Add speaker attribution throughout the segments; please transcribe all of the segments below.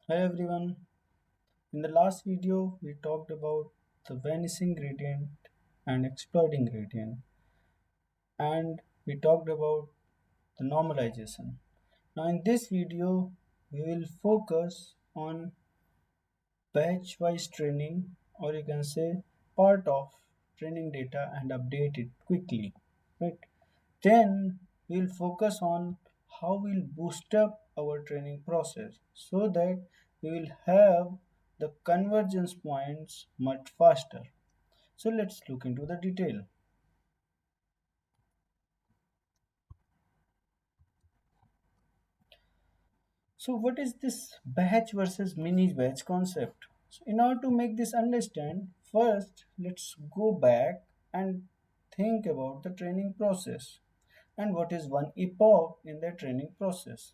Speaker 1: Hi everyone. In the last video, we talked about the vanishing gradient and exploding gradient, and we talked about the normalization. Now, in this video, we will focus on batch-wise training, or you can say part of training data and update it quickly, right? Then we'll focus on how we'll boost up our training process so that we will have the convergence points much faster. So let's look into the detail. So what is this batch versus mini batch concept? So in order to make this understand, first let's go back and think about the training process and what is one epoch in the training process.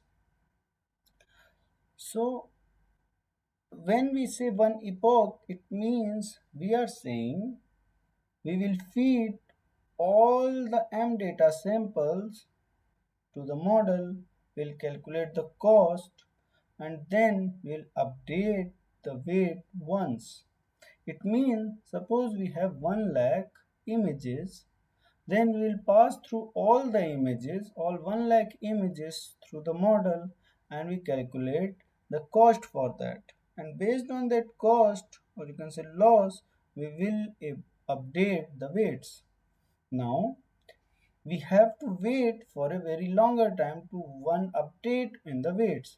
Speaker 1: So when we say one epoch, it means we are saying we will feed all the M data samples to the model, we'll calculate the cost, and then we'll update the weight once. It means suppose we have 1 lakh images, then we'll pass through all the images, all 1 lakh images through the model, and we calculate the cost for that. And based on that cost, or you can say loss, we will update the weights. Now, we have to wait for a very longer time to one update in the weights.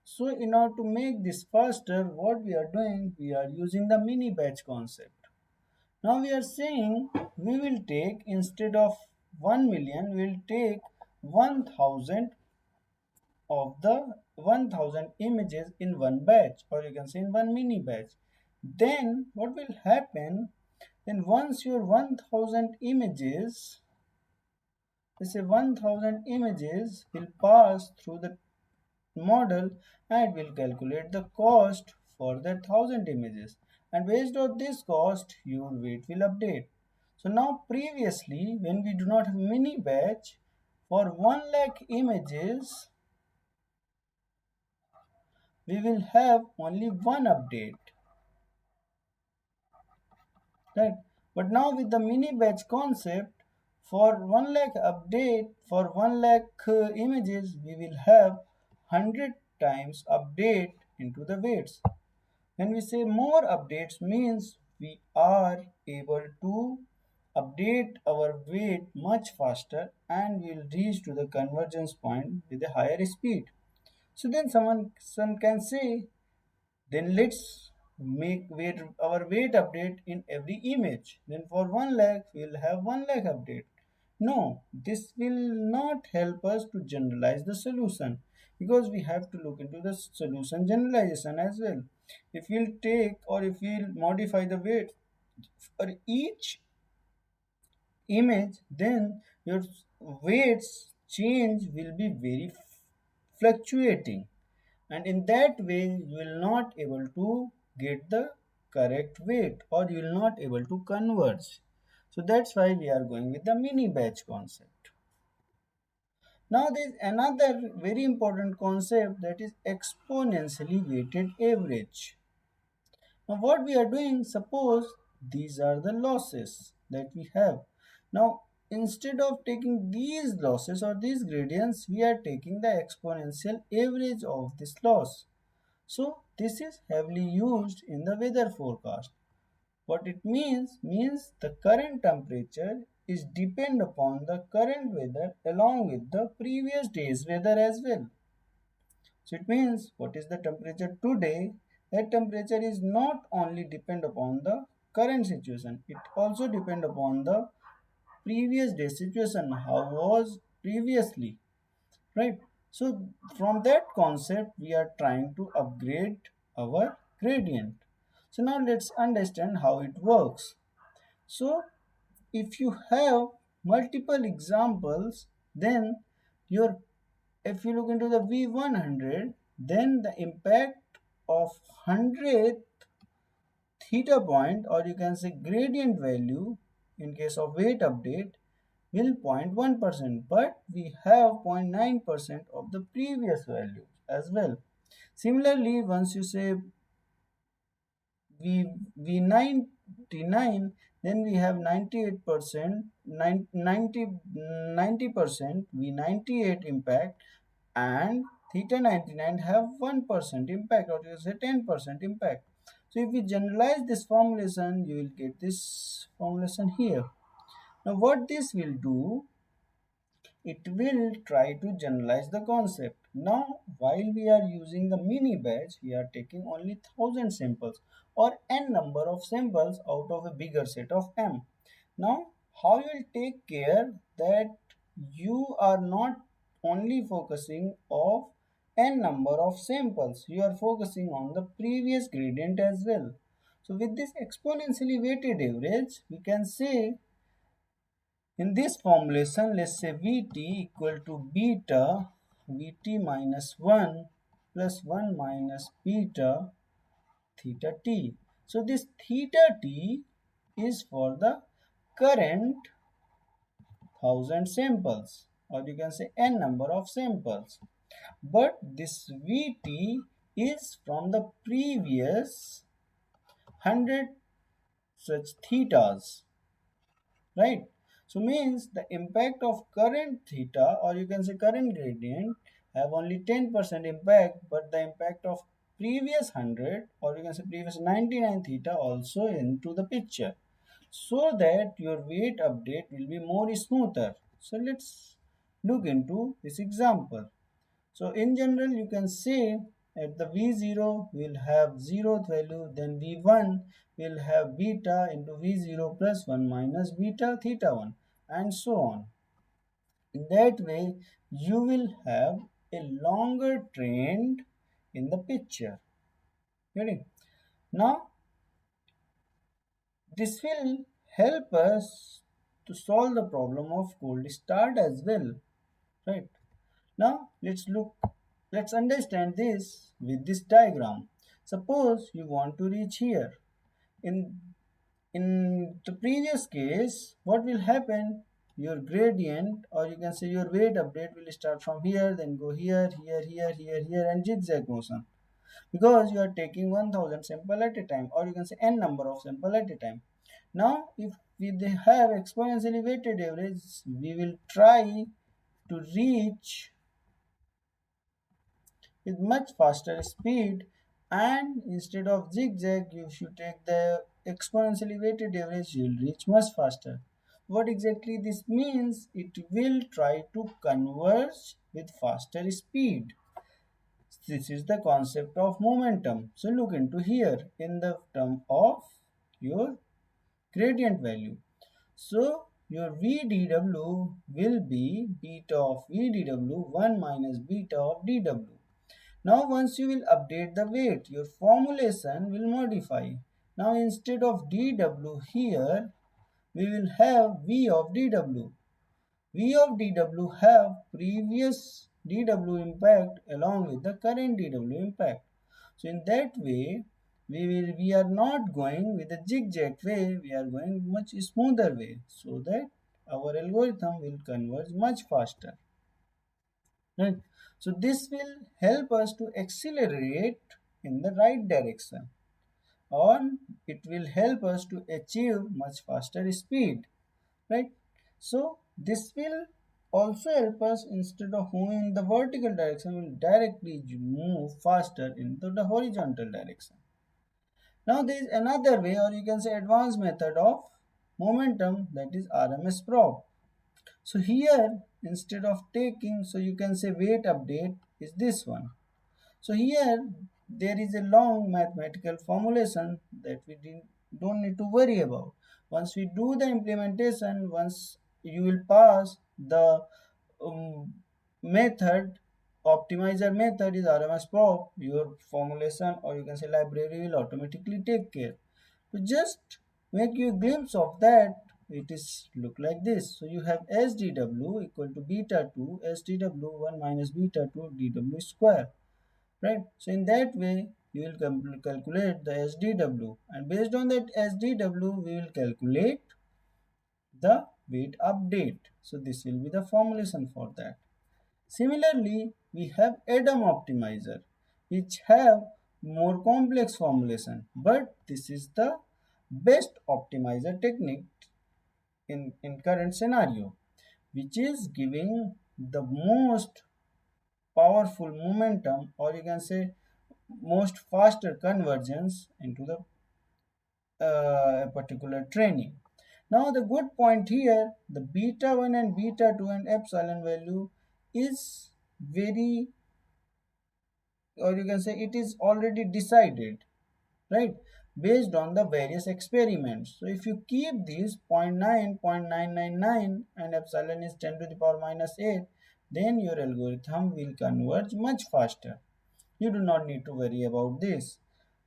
Speaker 1: So in order to make this faster, what we are doing, we are using the mini batch concept. Now we are saying we will take, instead of 1 million, we will take 1000 of the 1000 images in one batch, or you can say in one mini batch. Then what will happen, then once your 1000 images, let's say 1000 images will pass through the model, and will calculate the cost for that 1000 images, and based on this cost your weight will update. So now previously, when we do not have mini batch, for 1 lakh images we will have only one update, right? But now with the mini batch concept, for 1 lakh update, for 1 lakh images, we will have 100 times update into the weights. When we say more updates, means we are able to update our weight much faster and will reach to the convergence point with a higher speed. So then some can say, then let's make our weight update in every image. Then for 1 lakh, we'll have 1 lakh update. No, this will not help us to generalize the solution, because we have to look into the solution generalization as well. If we'll take, or if we'll modify the weight for each image, then your weights change will be very fluctuating, and in that way you will not able to get the correct weight, or you will not able to converge. So that's why we are going with the mini batch concept. Now there is another very important concept, that is exponentially weighted average. Now what we are doing, suppose these are the losses that we have. Now instead of taking these losses or these gradients, we are taking the exponential average of this loss. So this is heavily used in the weather forecast. What it means the current temperature is depend upon the current weather along with the previous day's weather as well. So it means what is the temperature today, that temperature is not only depend upon the current situation, it also depend upon the previous day situation, how was previously, right? So from that concept we are trying to upgrade our gradient. So now let's understand how it works. So if you have multiple examples, then your, if you look into the V100, then the impact of 100th theta point, or you can say gradient value, in case of weight update will 0.1%, but we have 0.9% of the previous values as well. Similarly, once you say V99, then we have 98%, 90% V98 impact, and theta 99 have 1% impact, or you say 10% impact. So if we generalize this formulation, you will get this formulation here. Now what this will do, it will try to generalize the concept. Now, while we are using the mini batch, we are taking only 1000 samples or n number of samples out of a bigger set of m. Now, how you will take care that you are not only focusing of n number of samples, you are focusing on the previous gradient as well. So with this exponentially weighted average, we can say in this formulation, let's say Vt equal to beta Vt minus 1 plus 1 minus beta theta t. So this theta t is for the current 1000 samples, or you can say n number of samples. But this Vt is from the previous 100 such thetas, right? So means the impact of current theta, or you can say current gradient, have only 10% impact, but the impact of previous 100, or you can say previous 99 theta also into the picture, so that your weight update will be more smoother. So let's look into this example. So in general, you can say at the V0 we'll have 0th value, then V1 will have beta into V0 plus 1 minus beta theta 1, and so on. In that way, you will have a longer trend in the picture. Getting? Now, this will help us to solve the problem of cold start as well, right? Now let's understand this with this diagram. Suppose you want to reach here. In in the previous case, what will happen? Your gradient, or you can say your weight update, will start from here, then go here, here, here, here, here, and zigzag motion. Because you are taking 1000 sample at a time, or you can say n number of sample at a time. Now, if we have exponentially weighted average, we will try to reach with much faster speed, and instead of zigzag, if you take the exponentially weighted average, you'll reach much faster. What exactly this means? It will try to converge with faster speed. This is the concept of momentum. So look into here in the term of your gradient value. So your VDW will be beta of VDW 1 minus beta of DW. Now once you will update the weight, your formulation will modify. Now instead of dW here, we will have V of dW. V of dW have previous dW impact along with the current dW impact. So in that way, we are not going with a zigzag way, we are going much smoother way, so that our algorithm will converge much faster. Right? So this will help us to accelerate in the right direction, or it will help us to achieve much faster speed, right? So this will also help us, instead of moving in the vertical direction, will directly move faster into the horizontal direction. Now there is another way, or you can say advanced method of momentum, that is RMSprop. So here, instead of taking, so you can say weight update is this one. So here there is a long mathematical formulation that we don't need to worry about. Once we do the implementation, once you will pass the um, method, optimizer method is RMSprop, your formulation, or you can say library, will automatically take care. To just make you a glimpse of that, it is look like this. So you have SDW equal to beta 2 SDW 1 minus beta 2 dW square, right? So in that way, you will calculate the SDW, and based on that SDW, we will calculate the weight update. So this will be the formulation for that. Similarly, we have Adam optimizer. which have more complex formulation, but this is the best optimizer technique in current scenario, which is giving the most powerful momentum, or you can say most faster convergence into the particular training. Now the good point here, the beta 1 and beta 2 and epsilon value is very, or you can say it is already decided, right, based on the various experiments. So if you keep these zero point 0.9, 0.999 and epsilon is 10 to the power minus 8, then your algorithm will converge much faster. You do not need to worry about this.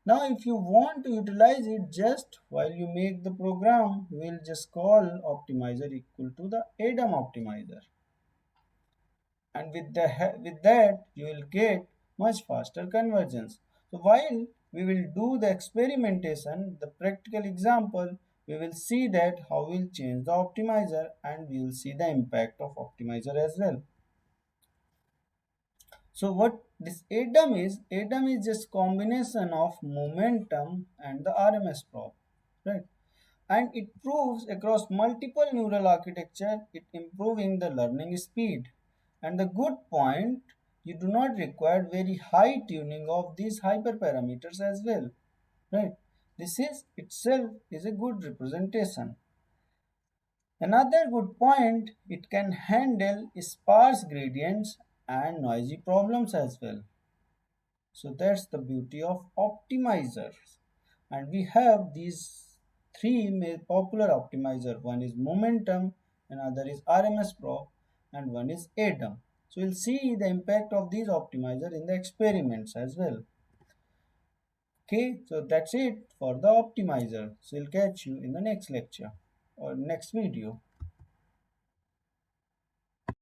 Speaker 1: Now if you want to utilize it, just while you make the program, we'll just call optimizer equal to the ADAM optimizer, and with that you will get much faster convergence. So while we will do the experimentation, the practical example, we will see that how we'll change the optimizer, and we will see the impact of optimizer as well. So what this ADAM is just combination of momentum and the RMSprop, right? And it proves across multiple neural architecture, it improving the learning speed. And the good point, you do not require very high tuning of these hyperparameters as well, right? This is itself is a good representation. Another good point, it can handle sparse gradients and noisy problems as well. So that's the beauty of optimizers. And we have these three popular optimizer. One is momentum, another is RMSprop, and one is ADAM. So we'll see the impact of these optimizer in the experiments as well. Okay, so that's it for the optimizer. So we'll catch you in the next lecture or next video.